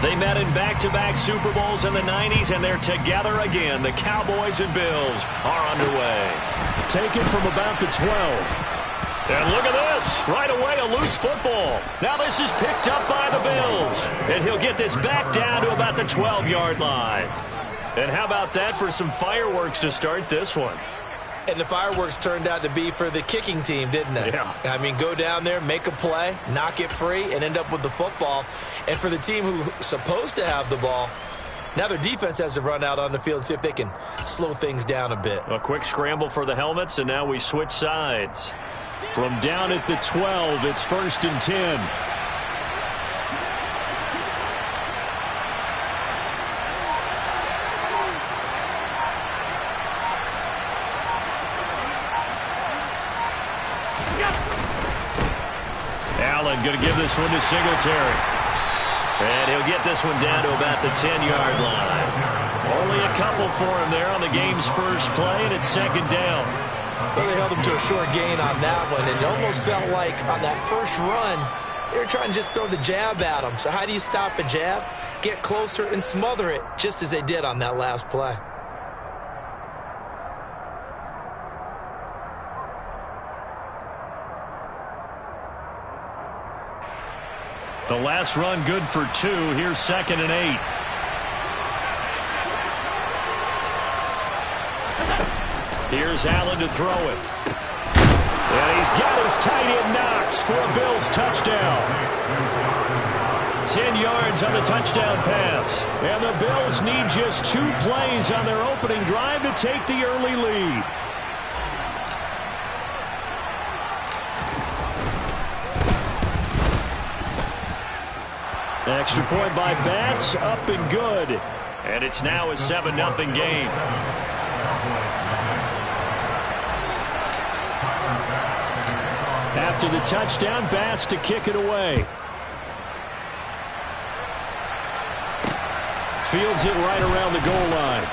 They met in back-to-back Super Bowls in the 90s, and they're together again. The Cowboys and Bills are underway. Taken from about the 12. And look at this. Right away, a loose football. Now this is picked up by the Bills. And he'll get this back down to about the 12-yard line. And how about that for some fireworks to start this one? And the fireworks turned out to be for the kicking team, didn't they? Yeah. I mean, go down there, make a play, knock it free, and end up with the football. And for the team who's supposed to have the ball, now their defense has to run out on the field and see if they can slow things down a bit. A quick scramble for the helmets, and now we switch sides. From down at the 12, it's 1st and 10. Allen going to give this one to Singletary. And he'll get this one down to about the 10-yard line. Only a couple for him there on the game's first play, and it's 2nd down. Well, they held him to a short gain on that one, and it almost felt like on that first run, they were trying to just throw the jab at him. So how do you stop a jab? Get closer and smother it, just as they did on that last play. The last run good for 2. Here's 2nd and 8. Here's Allen to throw it. And he's got his tight end Knox for a Bills touchdown. 10 yards on the touchdown pass. And the Bills need just 2 plays on their opening drive to take the early lead. Extra point by Bass, up and good. And it's now a 7-0 game. After the touchdown, Bass to kick it away. Fields it right around the goal line.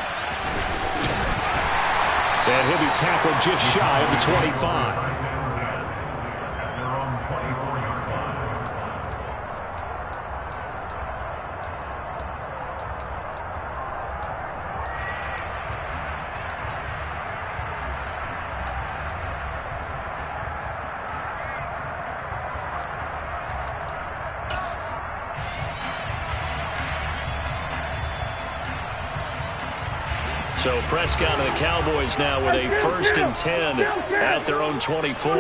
And he'll be tackled just shy of the 25. So Prescott and the Cowboys now with a 1st and 10 at their own 24.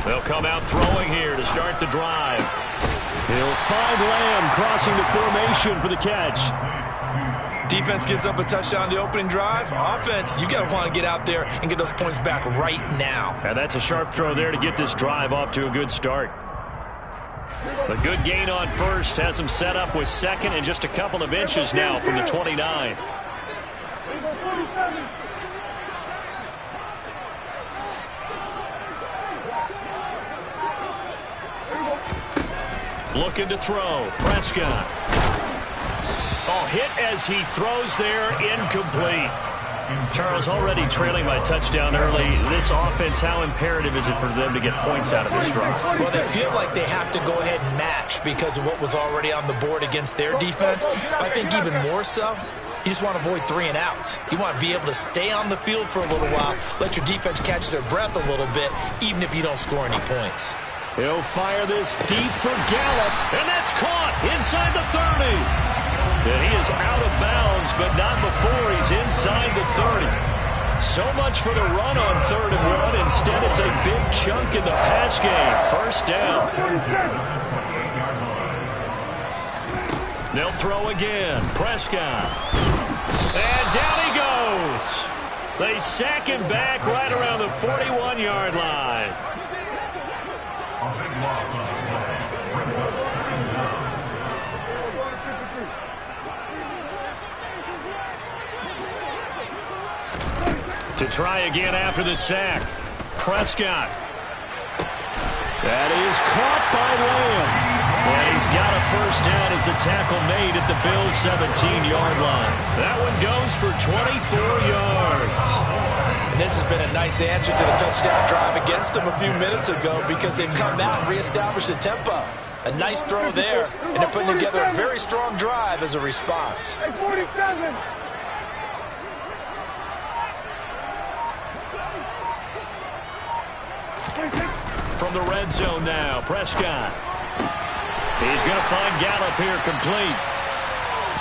They'll come out throwing here to start the drive. He'll find Lamb crossing the formation for the catch. Defense gives up a touchdown on the opening drive. Offense, you got to want to get out there and get those points back right now. And that's a sharp throw there to get this drive off to a good start. A good gain on first has him set up with 2nd and just a couple of inches now from the 29. Looking to throw. Prescott. Oh, hit as he throws there, incomplete. Charles, already trailing by touchdown early. This offense, how imperative is it for them to get points out of this drive? Well, they feel like they have to go ahead and match because of what was already on the board against their defense. But I think even more so, you just want to avoid 3 and outs. You want to be able to stay on the field for a little while, let your defense catch their breath a little bit, even if you don't score any points. He'll fire this deep for Gallup, and that's caught inside the 30. And he is out of bounds, but not before he's inside the 30. So much for the run on 3rd and 1. Instead, it's a big chunk in the pass game. 1st down. They'll throw again. Prescott. And down he goes. They sack him back right around the 41-yard line. To try again after the sack. Prescott. That is caught by Lamb. And he's got a 1st down as the tackle made at the Bills' 17-yard line. That one goes for 24 yards. And this has been a nice answer to the touchdown drive against them a few minutes ago because they've come out and reestablished the tempo. A nice throw there, and they're putting together a very strong drive as a response. Hey, 47. From the red zone now, Prescott. He's going to find Gallup here complete.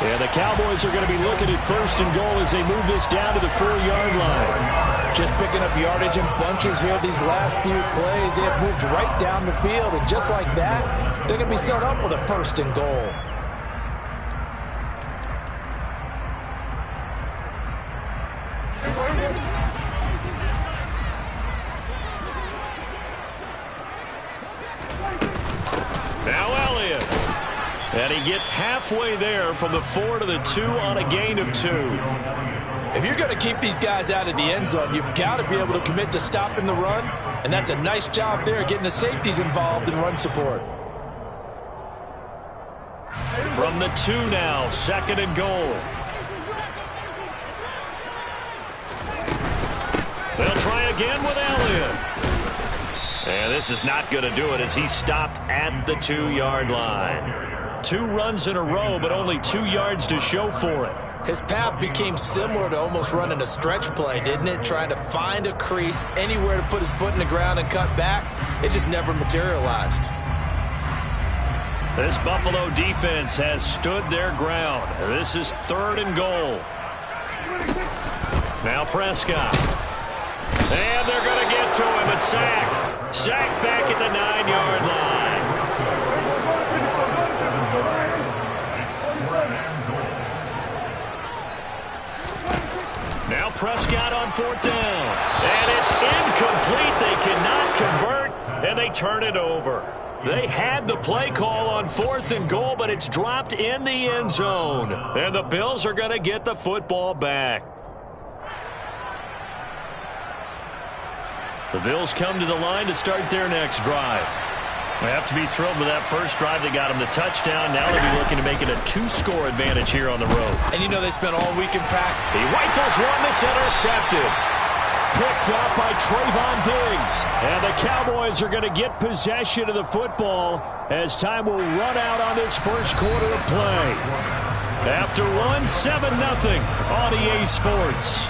And the Cowboys are going to be looking at 1st and goal as they move this down to the 4-yard line. Just picking up yardage in bunches here these last few plays. They have moved right down the field, and just like that, they're going to be set up with a 1st and goal. Now Elliott. And he gets halfway there from the 4 to the 2 on a gain of 2. If you're going to keep these guys out of the end zone, you've got to be able to commit to stopping the run, and that's a nice job there, getting the safeties involved in run support. From the 2 now, 2nd and goal. They'll try again with Elliott. And this is not going to do it as he's stopped at the 2-yard line. 2 runs in a row, but only 2 yards to show for it. His path became similar to almost running a stretch play, didn't it? Trying to find a crease, anywhere to put his foot in the ground and cut back. It just never materialized. This Buffalo defense has stood their ground. This is 3rd and goal. Now Prescott. And they're going to get to him. A sack. Sack back at the 9-yard line. Now Prescott on 4th down. And it's incomplete. They cannot convert, and they turn it over. They had the play call on 4th and goal, but it's dropped in the end zone. And the Bills are going to get the football back. The Bills come to the line to start their next drive. They have to be thrilled with that first drive. They got them the touchdown. Now they'll be looking to make it a 2-score advantage here on the road. And you know they spent all week in practice. He rifles one that's intercepted. Picked up by Trayvon Diggs. And the Cowboys are going to get possession of the football as time will run out on this first quarter of play. After one, 7-0 on EA Sports.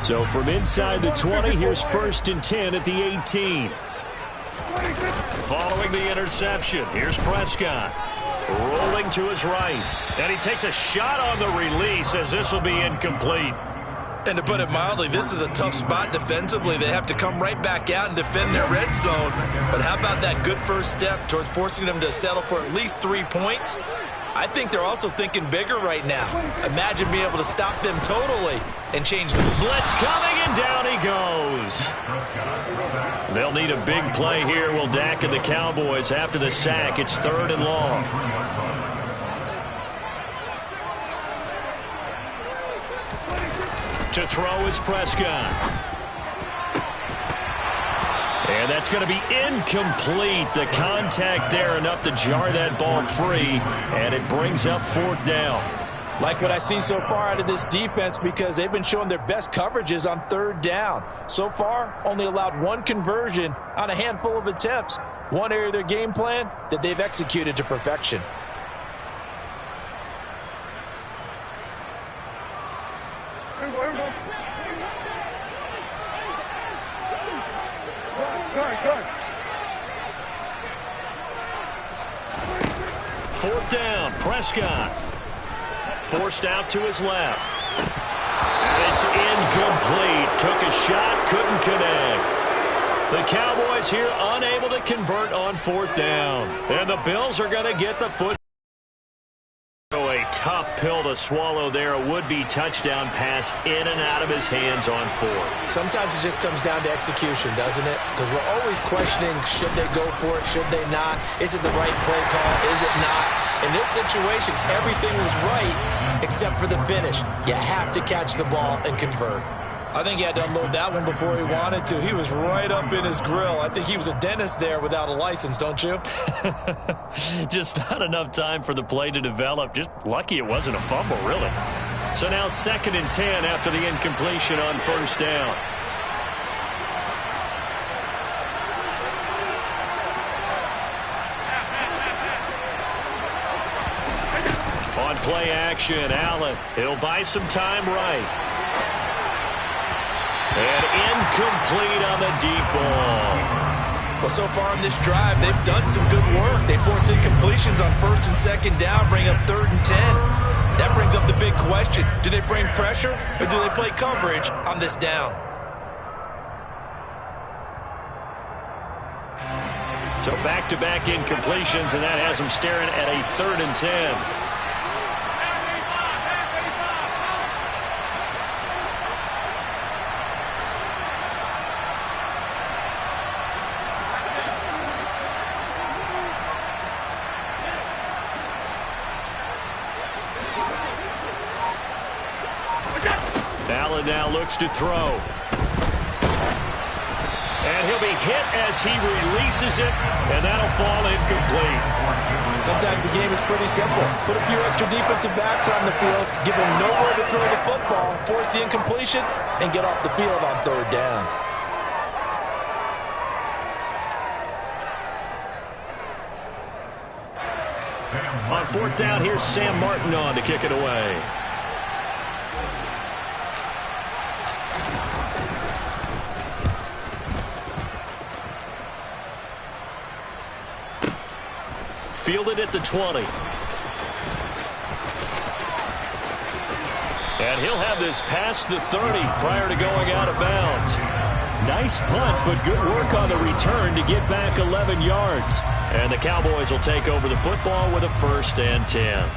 So from inside the 20, here's 1st and 10 at the 18. Following the interception, here's Prescott. Rolling to his right. And he takes a shot on the release as this will be incomplete. And to put it mildly, this is a tough spot defensively. They have to come right back out and defend their red zone. But how about that good first step towards forcing them to settle for at least 3 points? I think they're also thinking bigger right now. Imagine being able to stop them totally and change the blitz coming, and down he goes. They'll need a big play here, will Dak and the Cowboys after the sack. It's 3rd and long. To throw is Prescott. And that's going to be incomplete. The contact there enough to jar that ball free, and it brings up 4th down. Like what I see so far out of this defense because they've been showing their best coverages on 3rd down. So far, only allowed 1 conversion on a handful of attempts. One area of their game plan that they've executed to perfection. Fourth down, Prescott. Forced out to his left. And it's incomplete. Took a shot, couldn't connect. The Cowboys here unable to convert on 4th down. And the Bills are going to get the foot. A tough pill to swallow there. A would-be touchdown pass in and out of his hands on fourth. Sometimes it just comes down to execution, doesn't it? Because we're always questioning, should they go for it, should they not? Is it the right play call, is it not? In this situation, everything was right except for the finish. You have to catch the ball and convert. I think he had to unload that one before he wanted to. He was right up in his grill. I think he was a dentist there without a license, don't you? Just not enough time for the play to develop. Just lucky it wasn't a fumble, really. So now 2nd and 10 after the incompletion on first down. On play action, Allen. He'll buy some time right. And incomplete on the deep ball. Well, so far on this drive, they've done some good work. They force incompletions on 1st and 2nd down, bring up 3rd and 10. That brings up the big question. Do they bring pressure or do they play coverage on this down? So back-to-back incompletions, and that has them staring at a 3rd and 10. Allen now looks to throw. And he'll be hit as he releases it, and that'll fall incomplete. Sometimes the game is pretty simple. Put a few extra defensive backs on the field, give them nowhere to throw the football, force the incompletion, and get off the field on 3rd down. On 4th down, here's Sam Martin on to kick it away. Fielded at the 20. And he'll have this past the 30 prior to going out of bounds. Nice punt, but good work on the return to get back 11 yards. And the Cowboys will take over the football with a 1st and 10.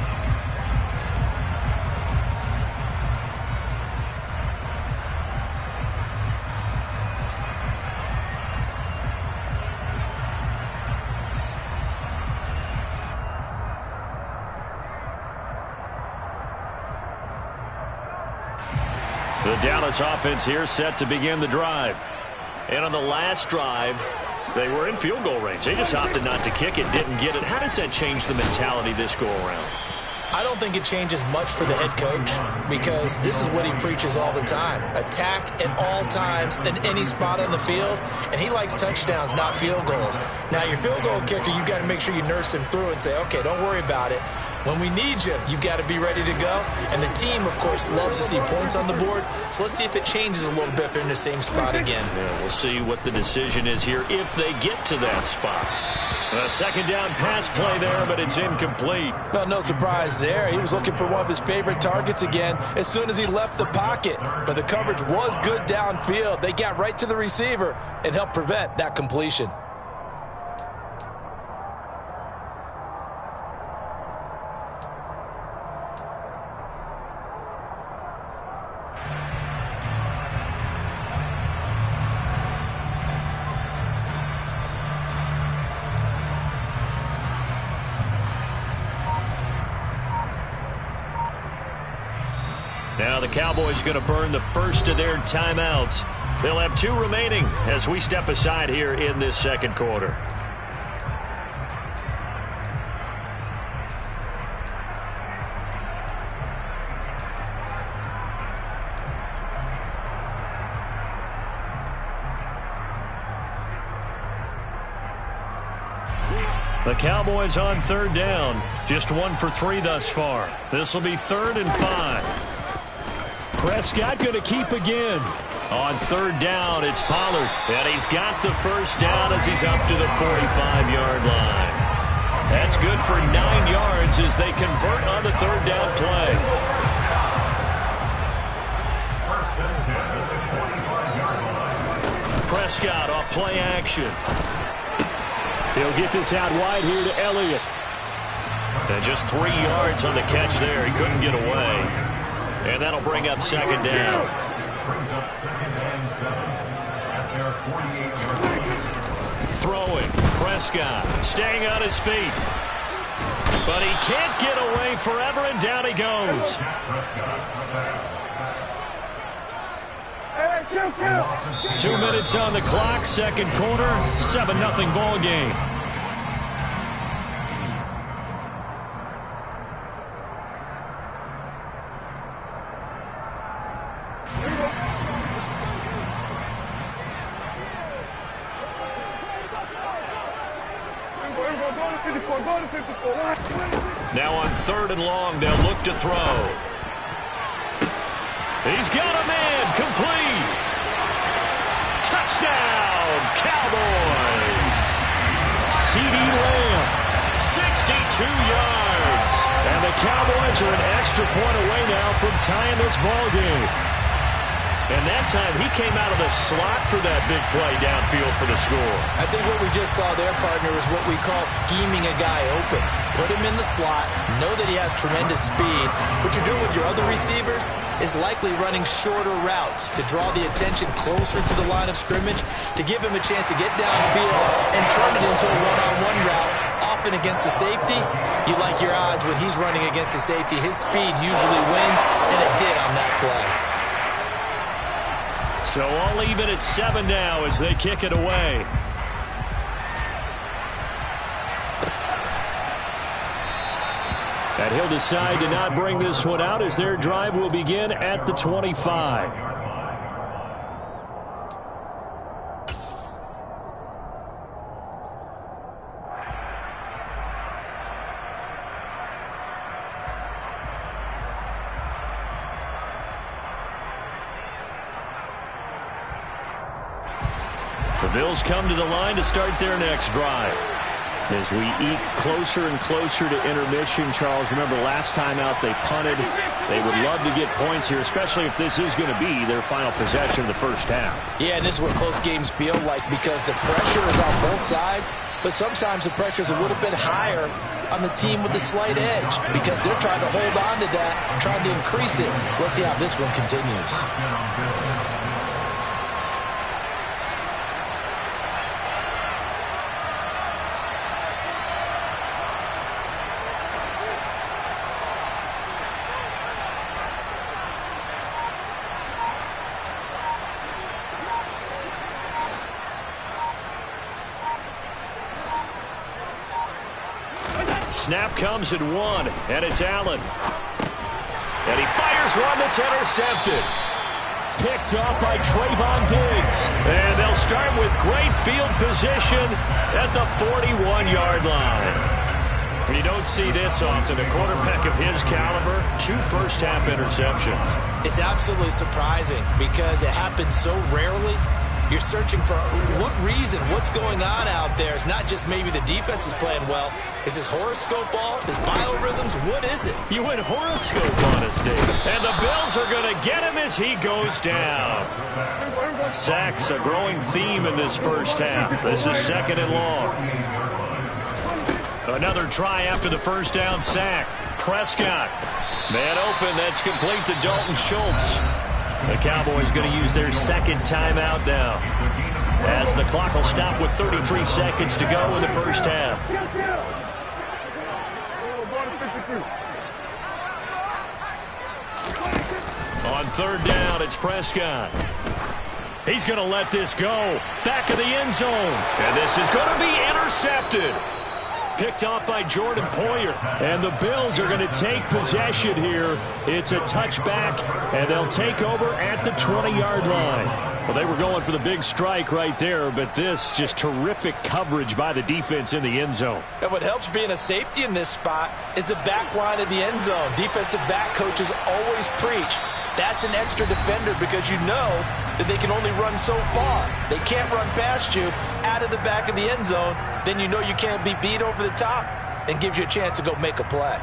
The Dallas offense here set to begin the drive. And on the last drive, they were in field goal range. They just opted not to kick it, didn't get it. How does that change the mentality this go-around? I don't think it changes much for the head coach because this is what he preaches all the time. Attack at all times in any spot on the field, and he likes touchdowns, not field goals. Now, your field goal kicker, you got to make sure you nurse him through and say, okay, don't worry about it. When we need you, you've got to be ready to go. And the team, of course, loves to see points on the board. So let's see if it changes a little bit if they're in the same spot again. Yeah, we'll see what the decision is here if they get to that spot. A 2nd down pass play there, but it's incomplete. No surprise there. He was looking for one of his favorite targets again as soon as he left the pocket. But the coverage was good downfield. They got right to the receiver and helped prevent that completion. Now the Cowboys going to burn the first of their timeouts. They'll have 2 remaining as we step aside here in this 2nd quarter. The Cowboys on 3rd down. Just 1 for 3 thus far. This will be 3rd and 5. Prescott going to keep again. On 3rd down, it's Pollard. And he's got the 1st down as he's up to the 45-yard line. That's good for 9 yards as they convert on the 3rd down play. Prescott off play action. He'll get this out wide here to Elliott. And just 3 yards on the catch there. He couldn't get away. And that'll bring up second down. Throwing. Prescott staying on his feet. But he can't get away forever, and down he goes. 2 minutes on the clock, second quarter, 7-0 ball game. Now on 3rd and long, they'll look to throw. He's got a man, complete. Touchdown, Cowboys. CeeDee Lamb, 62 yards. And the Cowboys are an extra point away now from tying this ball game. And that time, he came out of the slot for that big play downfield for the score. I think what we just saw there, partner, is what we call scheming a guy open. Put him in the slot, know that he has tremendous speed. What you're doing with your other receivers is likely running shorter routes to draw the attention closer to the line of scrimmage, to give him a chance to get downfield and turn it into a one-on-one route, often against the safety. You like your odds when he's running against the safety. His speed usually wins, and it did on that play. So all even at 7 now as they kick it away. And he'll decide to not bring this one out as their drive will begin at the 25. The Bills come to the line to start their next drive. As we eke closer and closer to intermission, Charles, remember last time out they punted. They would love to get points here, especially if this is going to be their final possession of the first half. Yeah, and this is what close games feel like because the pressure is on both sides, but sometimes the pressure is a little bit higher on the team with the slight edge because they're trying to hold on to that, trying to increase it. Let's see how this one continues. Snap comes at 1, and it's Allen. And he fires one that's intercepted. Picked off by Trayvon Diggs. And they'll start with great field position at the 41-yard line. You don't see this often. A quarterback of his caliber, 2 first-half interceptions. It's absolutely surprising because it happens so rarely. You're searching for what reason, what's going on out there. It's not just maybe the defense is playing well. Is his horoscope off? His biorhythms? What is it? You went horoscope on us, Dave. And the Bills are going to get him as he goes down. Sacks, a growing theme in this first half. This is 2nd and long. Another try after the first down sack. Prescott. Man open, that's complete to Dalton Schultz. The Cowboys going to use their second timeout now, as the clock will stop with 33 seconds to go in the first half. On 3rd down, it's Prescott. He's going to let this go. Back of the end zone. And this is going to be intercepted. Picked off by Jordan Poyer. And the Bills are going to take possession here. It's a touchback, and they'll take over at the 20-yard line. Well, they were going for the big strike right there, but this just terrific coverage by the defense in the end zone. And what helps being a safety in this spot is the back line of the end zone. Defensive back coaches always preach. That's an extra defender because you know that they can only run so far. They can't run past you out of the back of the end zone. Then you know you can't be beat over the top and gives you a chance to go make a play.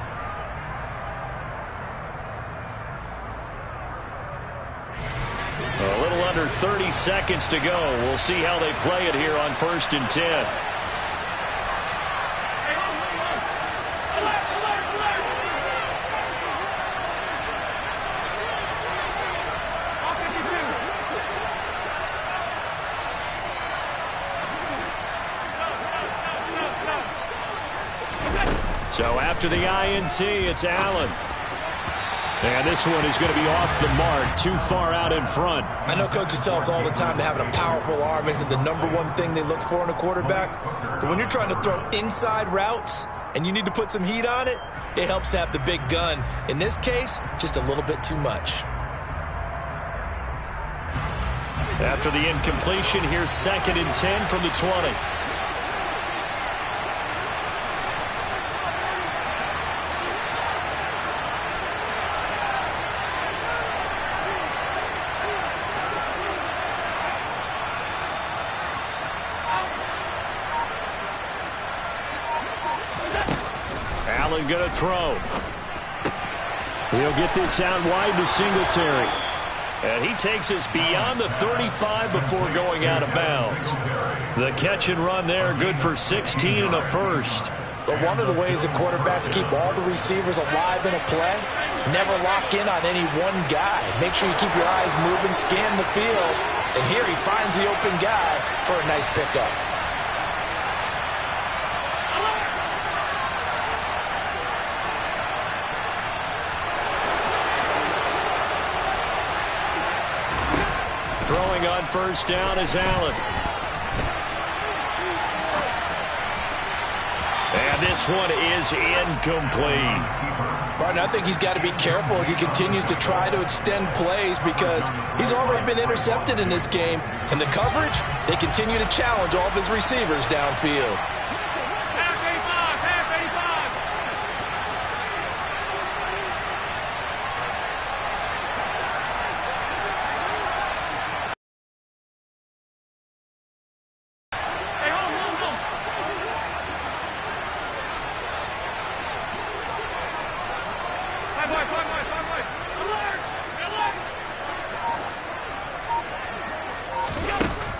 A little under 30 seconds to go. We'll see how they play it here on 1st and 10. So after the INT, it's Allen. And this one is going to be off the mark, too far out in front. I know coaches tell us all the time that having a powerful arm isn't the #1 thing they look for in a quarterback. But when you're trying to throw inside routes and you need to put some heat on it, it helps to have the big gun. In this case, just a little bit too much. After the incompletion, here's 2nd and 10 from the 20. Allen going to throw. He'll get this out wide to Singletary. And he takes us beyond the 35 before going out of bounds. The catch and run there, good for 16 and a first. But one of the ways that quarterbacks keep all the receivers alive in a play, never lock in on any one guy. Make sure you keep your eyes moving, scan the field. And here he finds the open guy for a nice pickup. Throwing on first down is Allen. And this one is incomplete. Barton, I think he's got to be careful as he continues to try to extend plays because he's already been intercepted in this game. And the coverage, they continue to challenge all of his receivers downfield.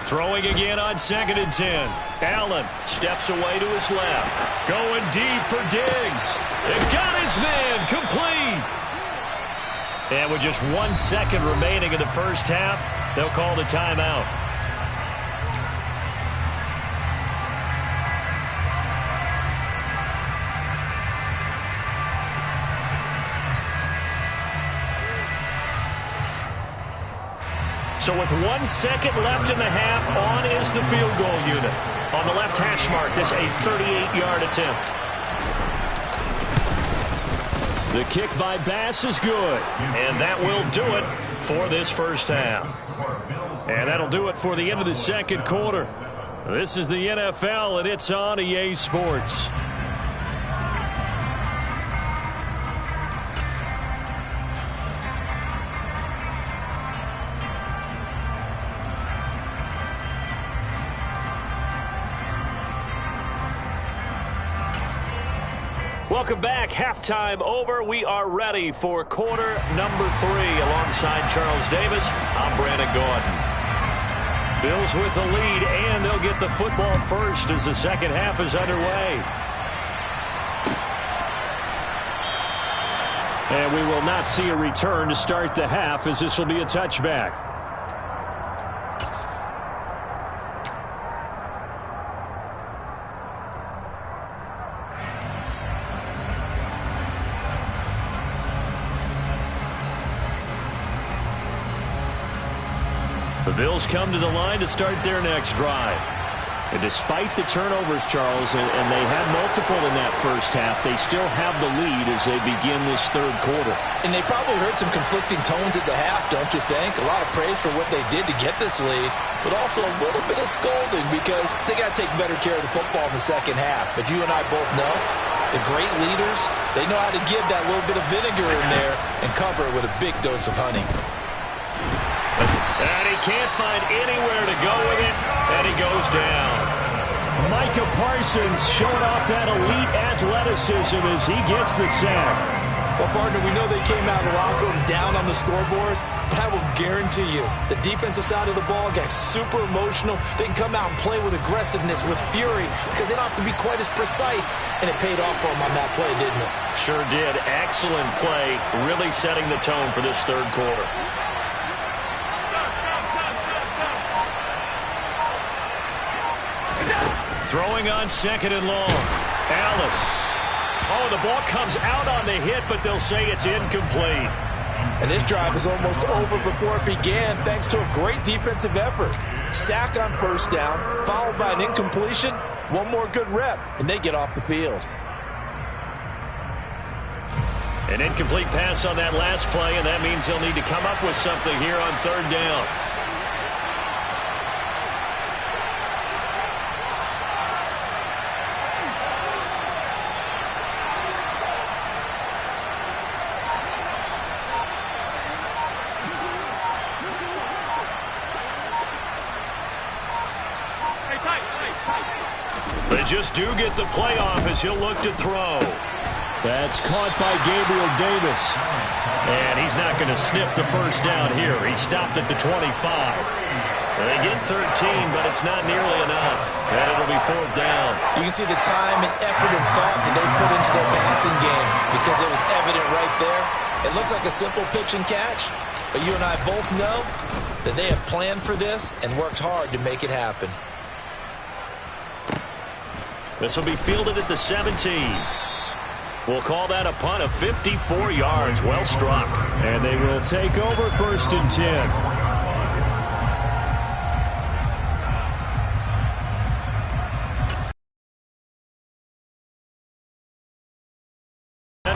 Throwing again on 2nd and 10. Allen steps away to his left. Going deep for Diggs. And got his man complete. And with just 1 second remaining in the first half, they'll call the timeout. So with 1 second left in the half, on is the field goal unit. On the left hash mark, this a 38-yard attempt. The kick by Bass is good. And that will do it for this first half. And that'll do it for the end of the second quarter. This is the NFL, and it's on EA Sports. Welcome back. Halftime over. We are ready for quarter number 3. Alongside Charles Davis, I'm Brandon Gaudin. Bills with the lead, and they'll get the football first as the second half is underway. And we will not see a return to start the half, as this will be a touchback. The Bills come to the line to start their next drive. And despite the turnovers, Charles, and they had multiple in that first half, they still have the lead as they begin this third quarter. And they probably heard some conflicting tones at the half, don't you think? A lot of praise for what they did to get this lead, but also a little bit of scolding because they got to take better care of the football in the second half. But you and I both know the great leaders, they know how to give that little bit of vinegar in there and cover it with a big dose of honey. And he can't find anywhere to go with it, and he goes down. Micah Parsons showing off that elite athleticism as he gets the sack. Well, partner, we know they came out of the locker room down on the scoreboard, but I will guarantee you the defensive side of the ball got super emotional. They can come out and play with aggressiveness, with fury, because they don't have to be quite as precise, and it paid off for them on that play, didn't it? Sure did. Excellent play, really setting the tone for this third quarter. Throwing on second and long. Allen. Oh, the ball comes out on the hit, but they'll say it's incomplete. And this drive is almost over before it began thanks to a great defensive effort. Sack on first down, followed by an incompletion. One more good rep, and they get off the field. An incomplete pass on that last play, and that means they'll need to come up with something here on third down. They just do get the playoff as he'll look to throw. That's caught by Gabriel Davis. And he's not going to sniff the first down here. He stopped at the 25. They get 13, but it's not nearly enough. And it'll be fourth down. You can see the time and effort and thought that they put into their passing game because it was evident right there. It looks like a simple pitch and catch, but you and I both know that they have planned for this and worked hard to make it happen. This will be fielded at the 17. We'll call that a punt of 54 yards. Well struck. And they will take over first and 10.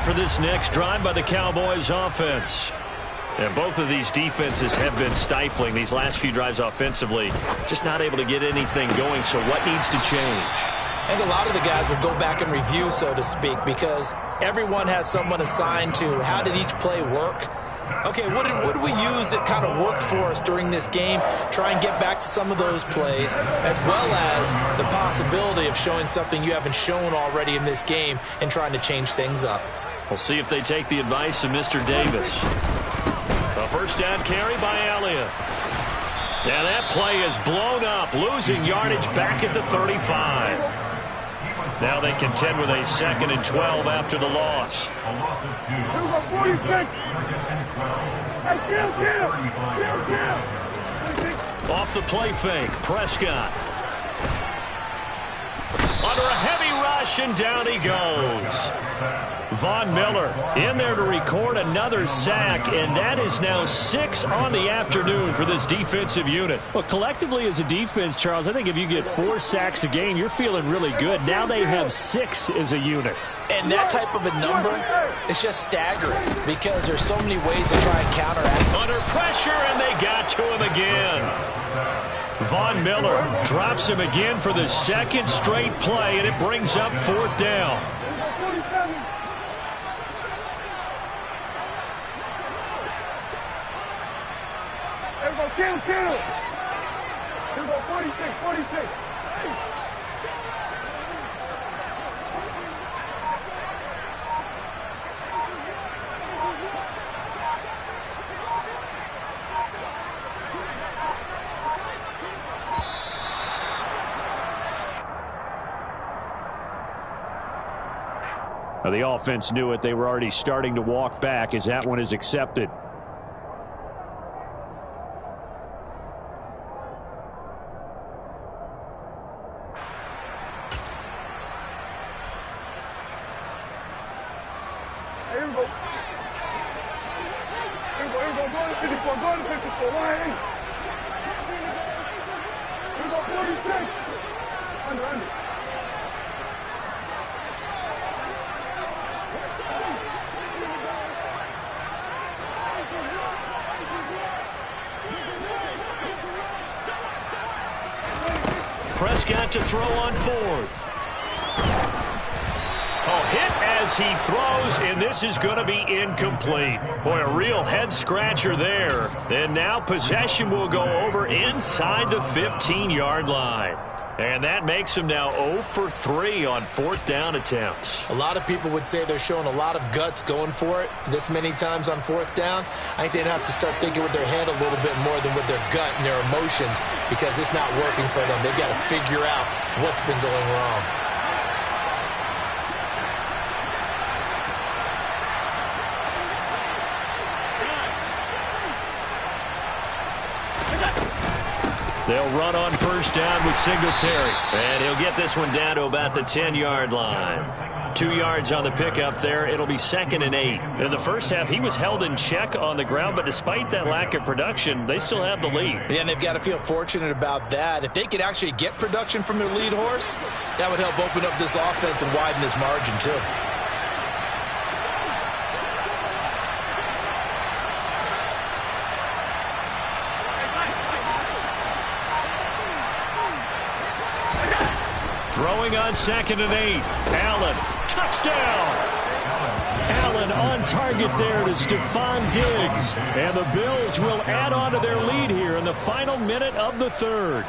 For this next drive by the Cowboys offense. And both of these defenses have been stifling these last few drives offensively. Just not able to get anything going, so what needs to change? And a lot of the guys will go back and review, so to speak, because everyone has someone assigned to how did each play work. Okay, what did we use that kind of worked for us during this game? Try and get back to some of those plays, as well as the possibility of showing something you haven't shown already in this game and trying to change things up. We'll see if they take the advice of Mr. Davis. A first down carry by Elliott. Now that play is blown up, losing yardage back at the 35. Now they contend with a 2nd and 12 after the loss. Off the play fake, Prescott. Under a heavy rush, and down he goes. Von Miller in there to record another sack, and that is now 6 on the afternoon for this defensive unit. Well, collectively as a defense, Charles, I think if you get 4 sacks a game, you're feeling really good. Now they have 6 as a unit. And that type of a number is just staggering because there's so many ways to try and counteract. Under pressure, and they got to him again. Von Miller drops him again for the 2nd straight play, and it brings up 4th down. Kill. Here we go, 46. Now, the offense knew it. They were already starting to walk back as that one is accepted. Prescott to throw on 4th. Hit as he throws, and this is going to be incomplete. Boy, a real head-scratcher there. And now possession will go over inside the 15-yard line. And that makes him now 0 for 3 on 4th down attempts. A lot of people would say they're showing a lot of guts going for it this many times on 4th down. I think they'd have to start thinking with their head a little bit more than with their gut and their emotions because it's not working for them. They've got to figure out what's been going wrong. They'll run on first down with Singletary. And he'll get this one down to about the 10-yard line. 2 yards on the pickup there. It'll be 2nd and 8. In the first half, he was held in check on the ground, but despite that lack of production, they still have the lead. Yeah, and they've got to feel fortunate about that. If they could actually get production from their lead horse, that would help open up this offense and widen this margin too. Throwing on 2nd and 8. Allen, touchdown! Allen on target there to Stephon Diggs. And the Bills will add on to their lead here in the final minute of the third.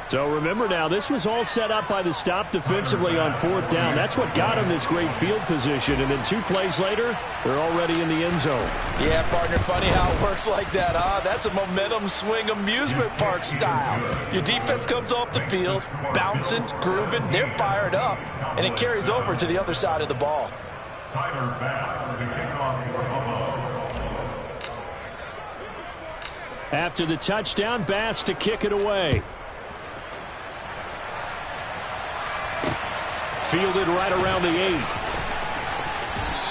So remember now, this was all set up by the stop defensively on 4th down. That's what got them this great field position. And then 2 plays later, they're already in the end zone. Yeah, partner, funny how it works like that, huh? That's a momentum swing amusement park style. Your defense comes off the field, bouncing, grooving, they're fired up, and it carries over to the other side of the ball. After the touchdown, Bass to kick it away. Fielded right around the 8.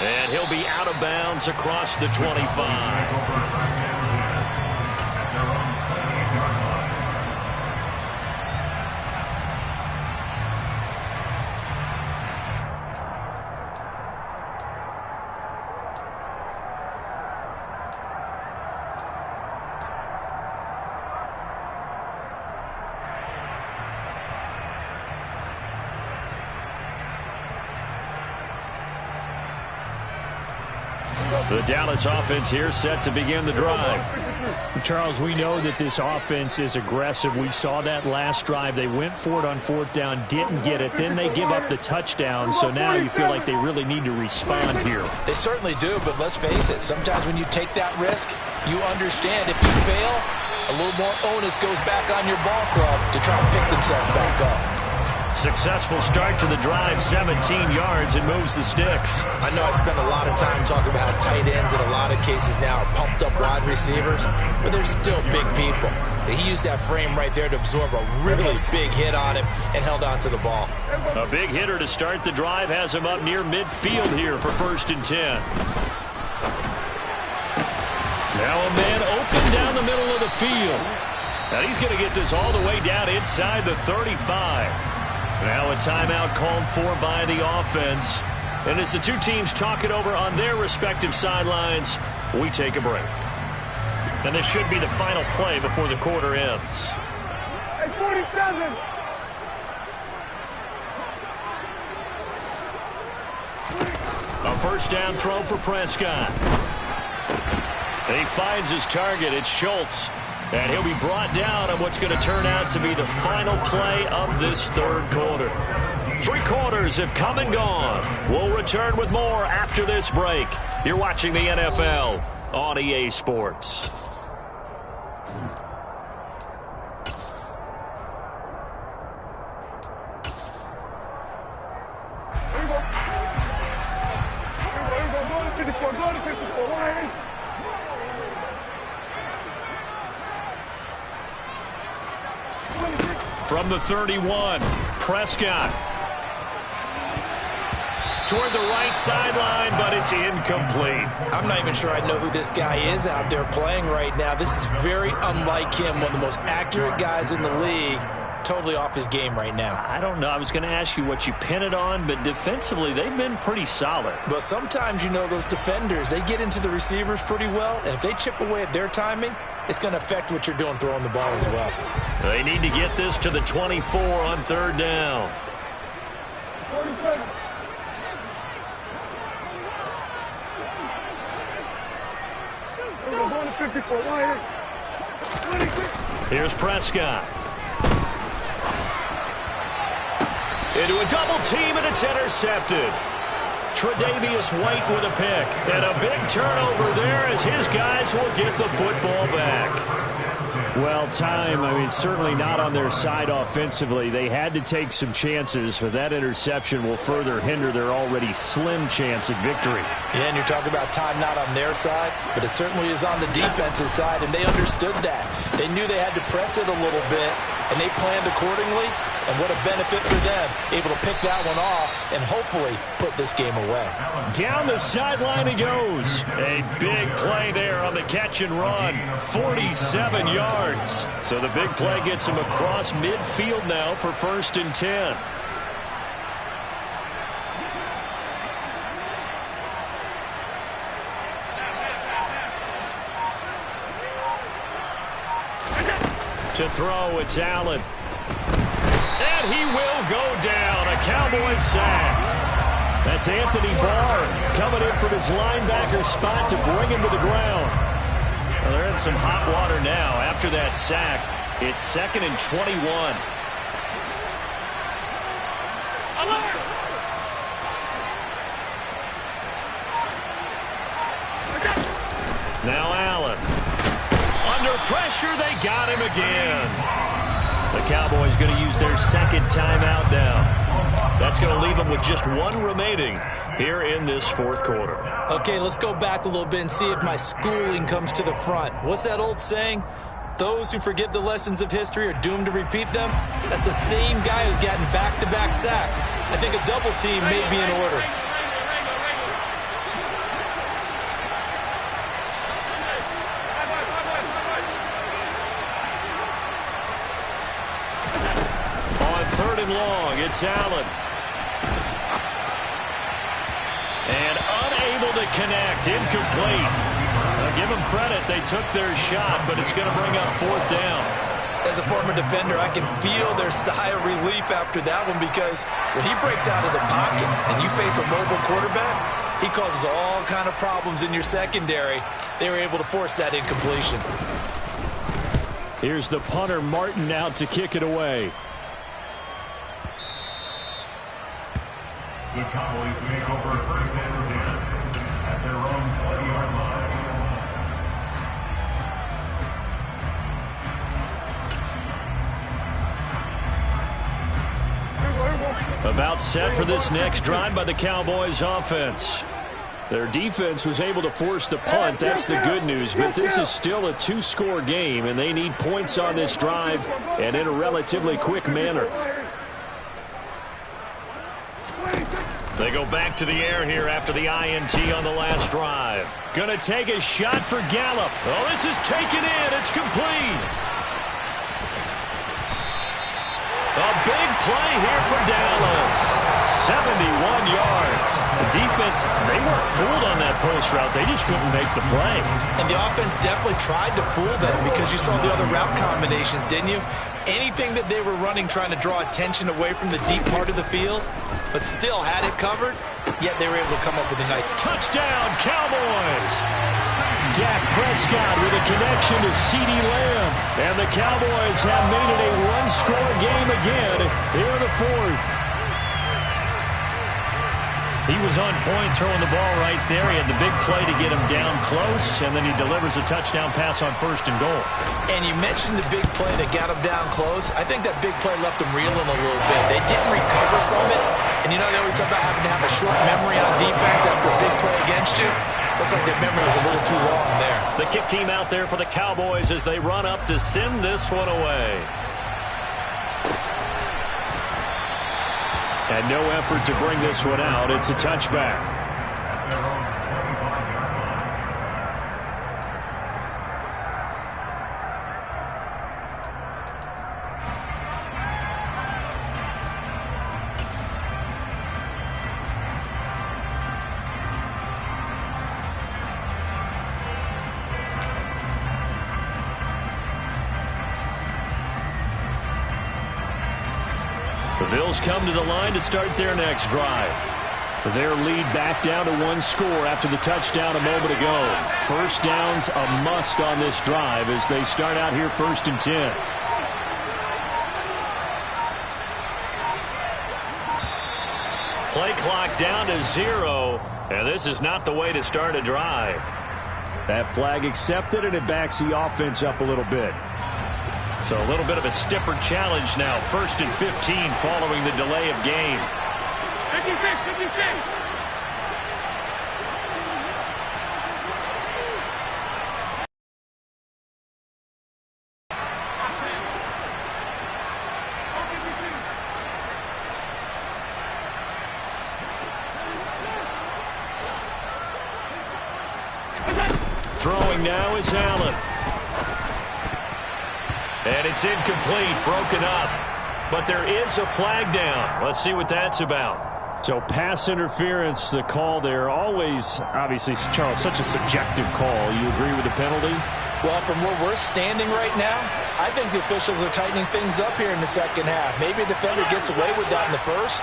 And he'll be out of bounds across the 25. The Dallas offense here set to begin the drive. Charles, we know that this offense is aggressive. We saw that last drive. They went for it on 4th down, didn't get it. Then they give up the touchdown. So now you feel like they really need to respond here. They certainly do, but let's face it. Sometimes when you take that risk, you understand if you fail, a little more onus goes back on your ball club to try and pick themselves back up. Successful start to the drive, 17 yards, and moves the sticks. I know I spent a lot of time talking about how tight ends in a lot of cases now are pumped up wide receivers, but they're still big people. He used that frame right there to absorb a really big hit on him and held on to the ball. A big hitter to start the drive has him up near midfield here for 1st and 10. Now a man open down the middle of the field. Now he's going to get this all the way down inside the 35. Now a timeout called for by the offense. And as the 2 teams talk it over on their respective sidelines, we take a break. And this should be the final play before the quarter ends. Hey, 47! A 1st down throw for Prescott. He finds his target. It's Schultz. And he'll be brought down on what's going to turn out to be the final play of this third quarter. 3 quarters have come and gone. We'll return with more after this break. You're watching the NFL on EA Sports. From the 31, Prescott. Toward the right sideline, but it's incomplete. I'm not even sure I know who this guy is out there playing right now. This is very unlike him, one of the most accurate guys in the league. Totally off his game right now. I don't know. I was going to ask you what you pin it on, but defensively, they've been pretty solid. But sometimes, you know, those defenders, they get into the receivers pretty well, and if they chip away at their timing, it's going to affect what you're doing throwing the ball as well. They need to get this to the 24 on 3rd down. 47. We're going to 54. Here's Prescott. Into a double team, and it's intercepted. Tre'Davious White with a pick. And a big turnover there as his guys will get the football back. Well, certainly not on their side offensively. They had to take some chances, but that interception will further hinder their already slim chance at victory. Yeah, and you're talking about time not on their side, but it certainly is on the defense's side, and they understood that. They knew they had to press it a little bit, and they planned accordingly. And what a benefit for them, able to pick that one off and hopefully put this game away. Down the sideline he goes. A big play there on the catch and run. 47 yards. So the big play gets him across midfield now for 1st and 10. To throw, it's Allen. And he will go down. A Cowboys sack. That's Anthony Barr coming in from his linebacker spot to bring him to the ground. Well, they're in some hot water now. After that sack, it's 2nd and 21. Now Allen. Under pressure, they got him again. The Cowboys going to use their 2nd timeout now. That's going to leave them with just 1 remaining here in this 4th quarter. Okay, let's go back a little bit and see if my schooling comes to the front. What's that old saying? Those who forget the lessons of history are doomed to repeat them. That's the same guy who's gotten back-to-back sacks. I think a double team may be in order. Long, it's Allen. And unable to connect, incomplete. Now give them credit, they took their shot, but it's going to bring up 4th down. As a former defender, I can feel their sigh of relief after that one, because when he breaks out of the pocket and you face a mobile quarterback, he causes all kind of problems in your secondary. They were able to force that incompletion. Here's the punter, Martin, out to kick it away. The Cowboys make over 1st and 10 at their own 20-yard line. About set for this next drive by the Cowboys offense. Their defense was able to force the punt. That's the good news. But this is still a 2-score game, and they need points on this drive and in a relatively quick manner. They go back to the air here after the INT on the last drive. Gonna take a shot for Gallup. Oh, this is taken in. It's complete. A big play here for Dallas. 71 yards. The defense, they weren't fooled on that post route. They just couldn't make the play. And the offense definitely tried to fool them, because you saw the other route combinations, didn't you? Anything that they were running trying to draw attention away from the deep part of the field, but still had it covered, yet they were able to come up with a nice touchdown, Cowboys. Dak Prescott with a connection to CeeDee Lamb. And the Cowboys have made it a 1-score game again here in the 4th. He was on point throwing the ball right there. He had the big play to get him down close, and then he delivers a touchdown pass on 1st and goal. And you mentioned the big play that got him down close. I think that big play left him reeling a little bit. They didn't recover from it. And you know, they always talk about having to have a short memory on defense after a big play against you. Looks like that memory was a little too long there. The kick team out there for the Cowboys as they run up to send this one away. And no effort to bring this one out. It's a touchback. The Bills come to the line to start their next drive. Their lead back down to 1 score after the touchdown a moment ago. 1st down's a must on this drive as they start out here 1st and 10. Play clock down to 0, and this is not the way to start a drive. That flag accepted, and it backs the offense up a little bit. So a little bit of a stiffer challenge now. 1st and 15 following the delay of game. 56. Throwing now is Allen. And it's incomplete, broken up. But there is a flag down. Let's see what that's about. So pass interference, the call there. Always, obviously, Charles, such a subjective call. You agree with the penalty? Well, from where we're standing right now, I think the officials are tightening things up here in the second half. Maybe a defender gets away with that in the first,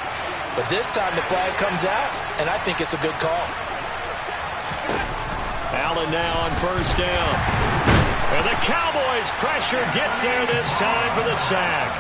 but this time the flag comes out, and I think it's a good call. Allen now on first down. And the Cowboys' pressure gets there this time for the sack.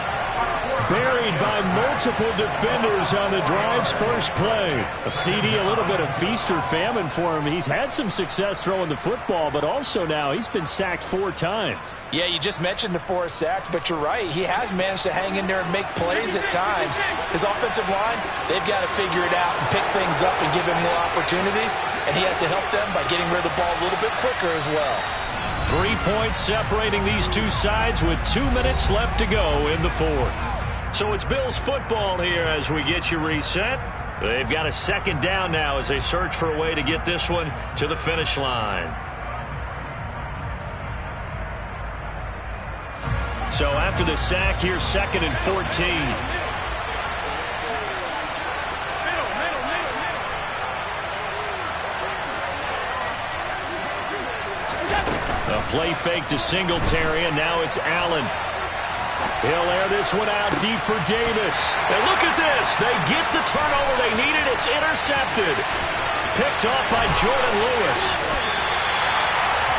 Buried by multiple defenders on the drive's first play. A CD, a little bit of feast or famine for him. He's had some success throwing the football, but also now he's been sacked 4 times. Yeah, you just mentioned the 4 sacks, but you're right. He has managed to hang in there and make plays at times. His offensive line, they've got to figure it out and pick things up and give him more opportunities, and he has to help them by getting rid of the ball a little bit quicker as well. 3 points separating these two sides with 2 minutes left to go in the fourth. So it's Bills football here as we get you reset. They've got a second down now as they search for a way to get this one to the finish line. So after the sack, here's 2nd and 14. A play fake to Singletary, and now it's Allen. He'll air this one out deep for Davis. And look at this. They get the turnover they needed. It's intercepted. Picked off by Jordan Lewis.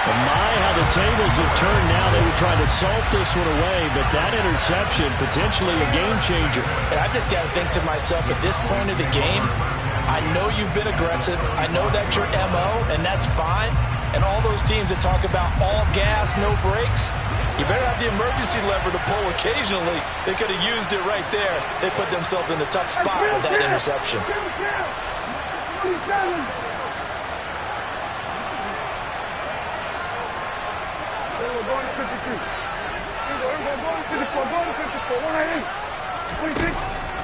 My, how the tables have turned now. They were trying to salt this one away, but that interception, potentially a game changer. And I just got to think to myself, at this point of the game, I know you've been aggressive. I know that's your MO, and that's fine. And all those teams that talk about all gas, no brakes, you better have the emergency lever to pull occasionally. They could have used it right there. They put themselves in a tough spot with that interception.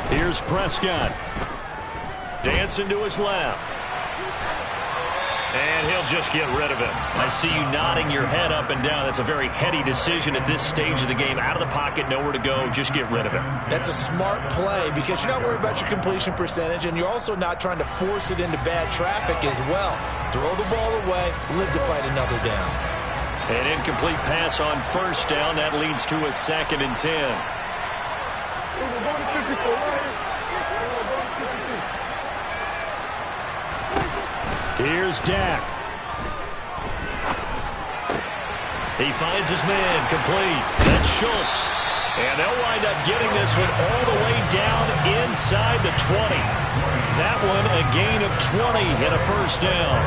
Here's Prescott. Dancing to his left. And he'll just get rid of it. I see you nodding your head up and down. That's a very heady decision at this stage of the game. Out of the pocket, nowhere to go. Just get rid of it. That's a smart play because you're not worried about your completion percentage, and you're also not trying to force it into bad traffic as well. Throw the ball away, live to fight another down. An incomplete pass on first down. That leads to a 2nd and 10. Here's Dak. He finds his man, complete. That's Schultz. And they'll wind up getting this one all the way down inside the 20. That one a gain of 20 and a first down.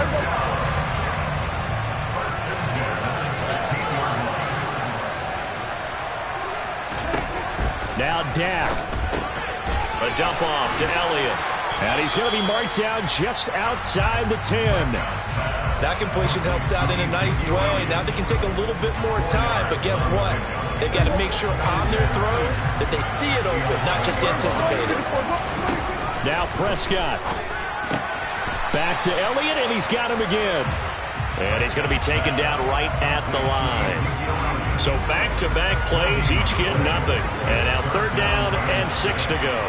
Now Dak. A dump off to Elliott. And he's going to be marked down just outside the 10. That completion helps out in a nice way. Now they can take a little bit more time, but guess what? They've got to make sure on their throws that they see it open, not just anticipate it. Now Prescott. Back to Elliott, and he's got him again. And he's going to be taken down right at the line. So back-to-back plays, each get nothing. And now 3rd down and 6 to go.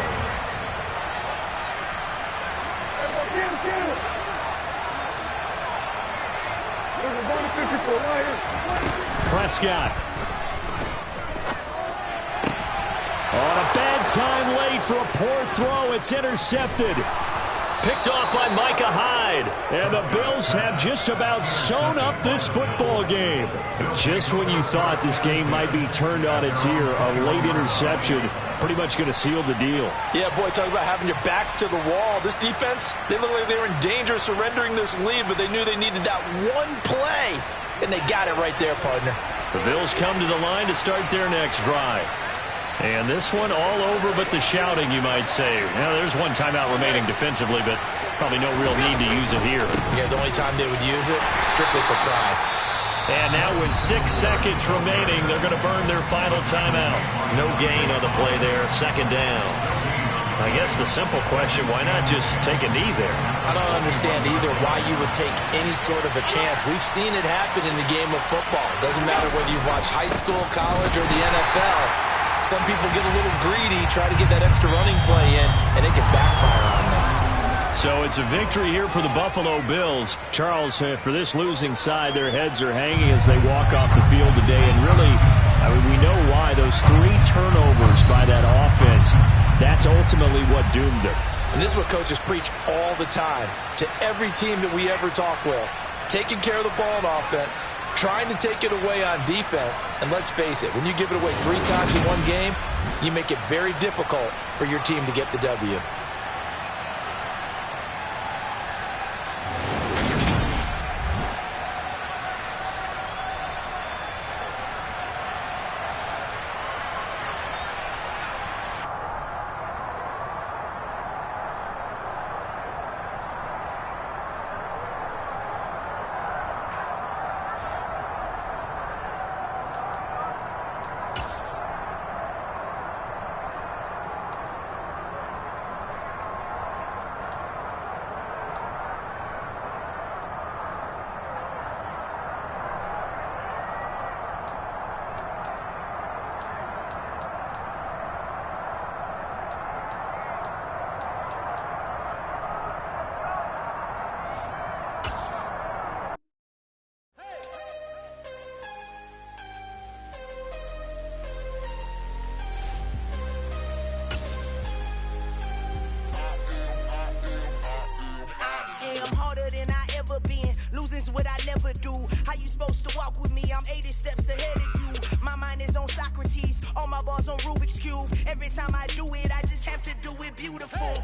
Prescott. On a bad time late for a poor throw. It's intercepted. Picked off by Micah Hyde. And the Bills have just about sewn up this football game. Just when you thought this game might be turned on its ear, a late interception pretty much going to seal the deal. Yeah, boy, talk about having your backs to the wall. This defense, they look like they were in danger of surrendering this lead, but they knew they needed that one play, and they got it right there, partner. The Bills come to the line to start their next drive. And this one all over but the shouting, you might say. Now, there's one timeout remaining defensively, but probably no real need to use it here. Yeah, the only time they would use it, strictly for pride. And now with 6 seconds remaining, they're going to burn their final timeout. No gain on the play there, 2nd down. I guess the simple question, why not just take a knee there? I don't understand either why you would take any sort of a chance. We've seen it happen in the game of football. Doesn't matter whether you watch high school, college, or the NFL. Some people get a little greedy, try to get that extra running play in, and it can backfire on them. So it's a victory here for the Buffalo Bills. Charles, for this losing side, their heads are hanging as they walk off the field today. And really, I mean, we know why. Those 3 turnovers by that offense, that's ultimately what doomed them. And this is what coaches preach all the time to every team that we ever talk with. Taking care of the ball on offense, trying to take it away on defense. And let's face it, when you give it away 3 times in one game, you make it very difficult for your team to get the W. Losing's what I never do. How you supposed to walk with me? I'm 80 steps ahead of you. My mind is on Socrates. All my balls on Rubik's Cube. Every time I do it, I just have to do it beautiful.